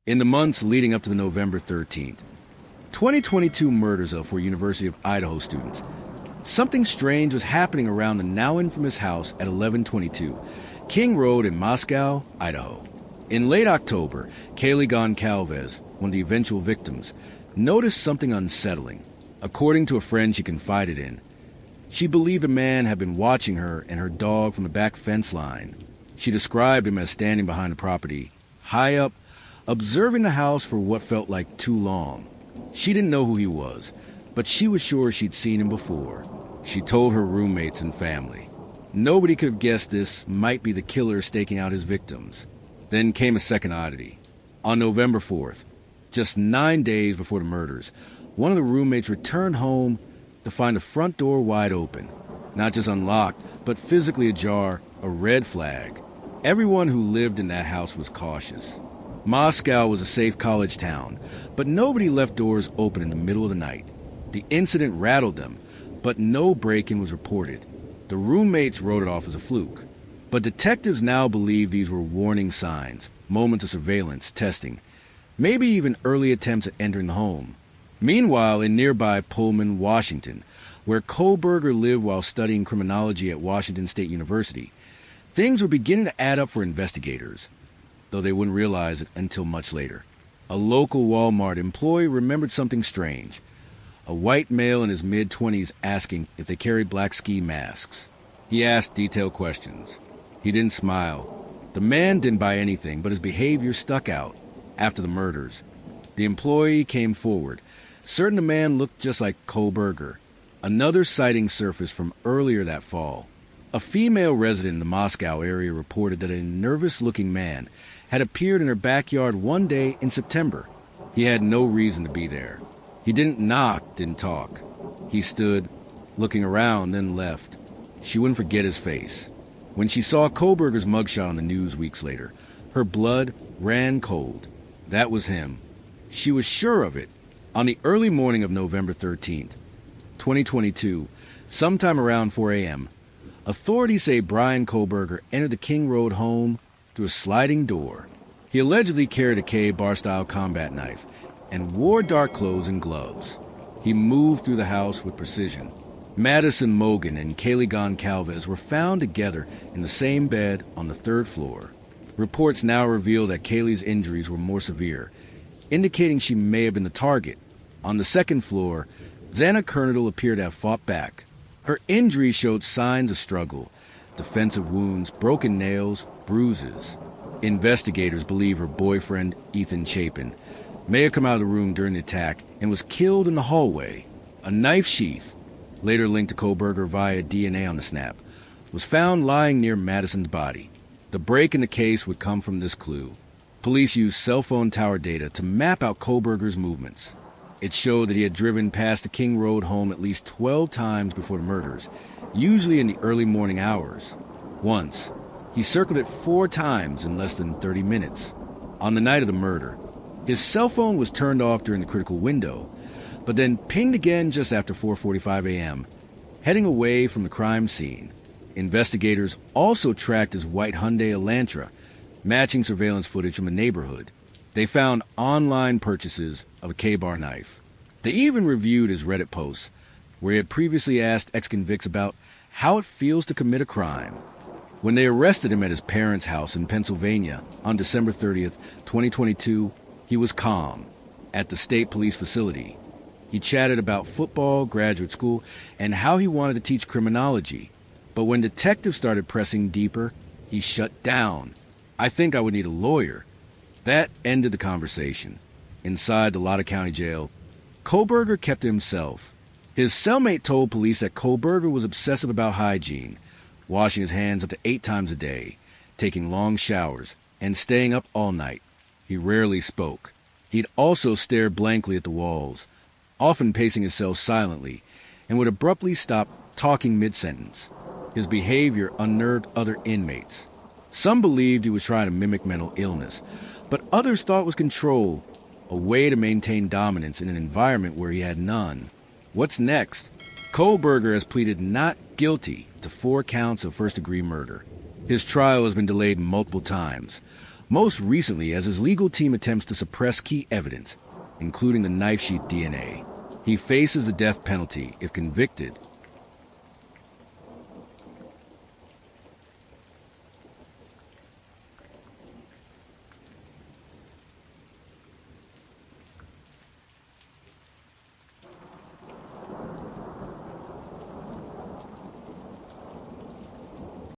In the months leading up to the November 13th, 2022 murders of four University of Idaho students, something strange was happening around the now infamous house at 1122 King Road in Moscow, Idaho. In late October, Kaylee Goncalves, one of the eventual victims, noticed something unsettling. According to a friend she confided in, she believed a man had been watching her and her dog from the back fence line. She described him as standing behind the property, high up, observing the house for what felt like too long. She didn't know who he was, but she was sure she'd seen him before. She told her roommates and family. Nobody could have guessed this might be the killer staking out his victims. Then came a second oddity. On November 4th, just 9 days before the murders, one of the roommates returned home to find the front door wide open. Not just unlocked, but physically ajar, a red flag. Everyone who lived in that house was cautious. Moscow was a safe college town, but nobody left doors open in the middle of the night. The incident rattled them, but no break-in was reported. The roommates wrote it off as a fluke. But detectives now believe these were warning signs, moments of surveillance, testing, maybe even early attempts at entering the home. Meanwhile, in nearby Pullman, Washington, where Kohberger lived while studying criminology at Washington State University, things were beginning to add up for investigators, though they wouldn't realize it until much later. A local Walmart employee remembered something strange. A white male in his mid-20s asking if they carried black ski masks. He asked detailed questions. He didn't smile. The man didn't buy anything, but his behavior stuck out. After the murders, the employee came forward, certain the man looked just like Kohberger. Another sighting surfaced from earlier that fall. A female resident in the Moscow area reported that a nervous-looking man had appeared in her backyard one day in September. He had no reason to be there. He didn't knock, didn't talk. He stood, looking around, then left. She wouldn't forget his face. When she saw Kohberger's mugshot on the news weeks later, her blood ran cold. That was him. She was sure of it. On the early morning of November 13th, 2022, sometime around 4 a.m., authorities say Bryan Kohberger entered the King Road home through a sliding door. He allegedly carried a K-bar-style combat knife and wore dark clothes and gloves. He moved through the house with precision. Madison Mogan and Kaylee Goncalves were found together in the same bed on the third floor. Reports now reveal that Kaylee's injuries were more severe, indicating she may have been the target. On the second floor, Xana Kernadle appeared to have fought back. Her injuries showed signs of struggle, defensive wounds, broken nails, bruises. Investigators believe her boyfriend, Ethan Chapin, may have come out of the room during the attack and was killed in the hallway. A knife sheath, later linked to Kohberger via DNA on the snap, was found lying near Madison's body. The break in the case would come from this clue. Police used cell phone tower data to map out Kohberger's movements. It showed that he had driven past the King Road home at least 12 times before the murders, usually in the early morning hours. Once, he circled it 4 times in less than 30 minutes. On the night of the murder, his cell phone was turned off during the critical window, but then pinged again just after 4:45 a.m., heading away from the crime scene. Investigators also tracked his white Hyundai Elantra, matching surveillance footage from the neighborhood. They found online purchases of a K-bar knife. They even reviewed his Reddit posts, where he had previously asked ex-convicts about how it feels to commit a crime. When they arrested him at his parents' house in Pennsylvania on December 30th, 2022, he was calm at the state police facility. He chatted about football, graduate school, and how he wanted to teach criminology. But when detectives started pressing deeper, he shut down. "I think I would need a lawyer." That ended the conversation. Inside the Latah County Jail, Kohberger kept to himself. His cellmate told police that Kohberger was obsessive about hygiene, washing his hands up to 8 times a day, taking long showers, and staying up all night. He rarely spoke. He'd also stare blankly at the walls, often pacing his cell silently, and would abruptly stop talking mid-sentence. His behavior unnerved other inmates. Some believed he was trying to mimic mental illness, but others thought it was control, a way to maintain dominance in an environment where he had none. What's next? Kohberger has pleaded not guilty to 4 counts of first-degree murder. His trial has been delayed multiple times. most recently as his legal team attempts to suppress key evidence, including the knife sheath DNA. He faces the death penalty if convicted,